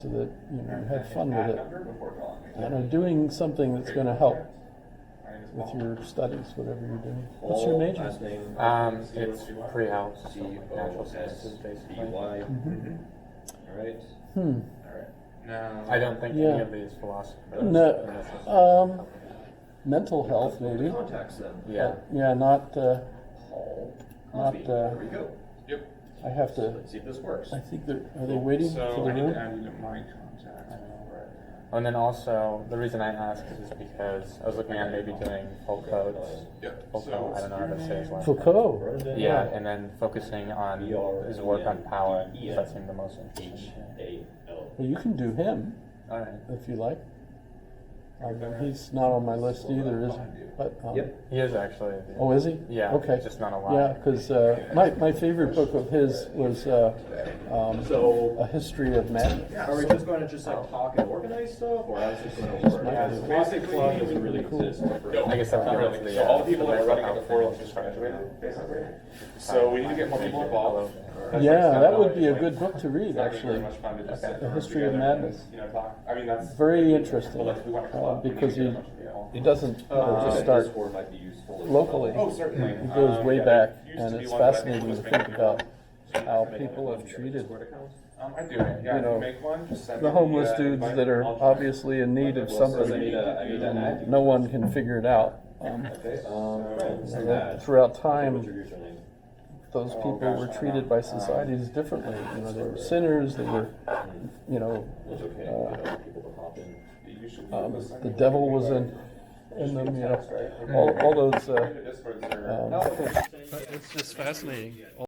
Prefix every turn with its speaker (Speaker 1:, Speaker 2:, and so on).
Speaker 1: so that you have fun with it and are doing something that's going to help with your studies, whatever you're doing. What's your major?
Speaker 2: It's pre-health, natural sciences, basically.
Speaker 1: Mm-hmm.
Speaker 3: All right.
Speaker 2: No, I don't think
Speaker 1: Yeah.
Speaker 2: any of these philosophers.
Speaker 1: No, mental health maybe.
Speaker 3: Contacts then.
Speaker 2: Yeah.
Speaker 1: Yeah, not.
Speaker 3: Paul
Speaker 1: Not,
Speaker 3: Cosby. There we go.
Speaker 4: Yep.
Speaker 1: I have to.
Speaker 3: Let's see if this works.
Speaker 1: I think they're. Are they waiting
Speaker 4: So
Speaker 1: for
Speaker 4: I
Speaker 1: the
Speaker 4: need
Speaker 1: room?
Speaker 4: to add you to my contact.
Speaker 2: And then also, the reason I asked is because I was looking at maybe doing Foucault's.
Speaker 4: Yep.
Speaker 2: Foucault, I don't know how to say his last name.
Speaker 1: Foucault.
Speaker 2: Yeah, and then focusing on his work on power, because that seemed the most interesting.
Speaker 1: Well, you can do him
Speaker 2: Alright.
Speaker 1: if you like. He's not on my list either, is he? But,
Speaker 3: Yep.
Speaker 2: He is actually.
Speaker 1: Oh, is he?
Speaker 2: Yeah.
Speaker 1: Okay.
Speaker 2: Just not a lot.
Speaker 1: Yeah, because my favorite book of his was A History of Madness.
Speaker 3: Are we just going to just like talk and organize stuff, or how's this going to work? Because Classic Club doesn't really exist.
Speaker 2: I guess that's
Speaker 4: Not
Speaker 2: really
Speaker 4: really. So all the people that are running it before just graduated, basically. So we need to get more people involved. That's
Speaker 1: Yeah,
Speaker 4: like
Speaker 1: that would be a
Speaker 4: like,
Speaker 1: good book to read,
Speaker 4: it's not
Speaker 1: actually.
Speaker 4: very much fun to just sit
Speaker 1: The
Speaker 4: around
Speaker 1: History of
Speaker 4: together and,
Speaker 1: Madness.
Speaker 4: talk. I mean, that's
Speaker 1: Very interesting,
Speaker 4: Well, like, we want a club.
Speaker 1: because
Speaker 4: We
Speaker 1: he
Speaker 4: need to get a bunch of people.
Speaker 1: he doesn't just start
Speaker 3: Discord might be useful.
Speaker 1: locally.
Speaker 4: Oh, certainly.
Speaker 1: He goes way
Speaker 4: Yeah,
Speaker 1: back,
Speaker 4: there used
Speaker 1: and
Speaker 4: to be
Speaker 1: it's
Speaker 4: one, but I
Speaker 1: fascinating
Speaker 4: it
Speaker 1: to
Speaker 4: was
Speaker 1: think
Speaker 4: making
Speaker 1: about
Speaker 4: people-
Speaker 1: how people have treated
Speaker 4: I do it. Yeah,
Speaker 1: you
Speaker 4: if
Speaker 1: know,
Speaker 4: you make one, just send
Speaker 1: the
Speaker 4: me
Speaker 1: homeless
Speaker 4: the
Speaker 1: dudes
Speaker 4: invite.
Speaker 1: that are
Speaker 4: I'll try.
Speaker 1: obviously in need of
Speaker 3: I need
Speaker 1: something.
Speaker 3: to add you.
Speaker 1: No one can figure it out.
Speaker 3: Okay.
Speaker 1: And that throughout time, those people were treated by societies differently. You know, they were sinners. They were, you know,
Speaker 3: It's okay. People to hop in.
Speaker 4: You should
Speaker 1: the devil was in them. You know, all those.
Speaker 4: Discords are-
Speaker 1: It's just fascinating.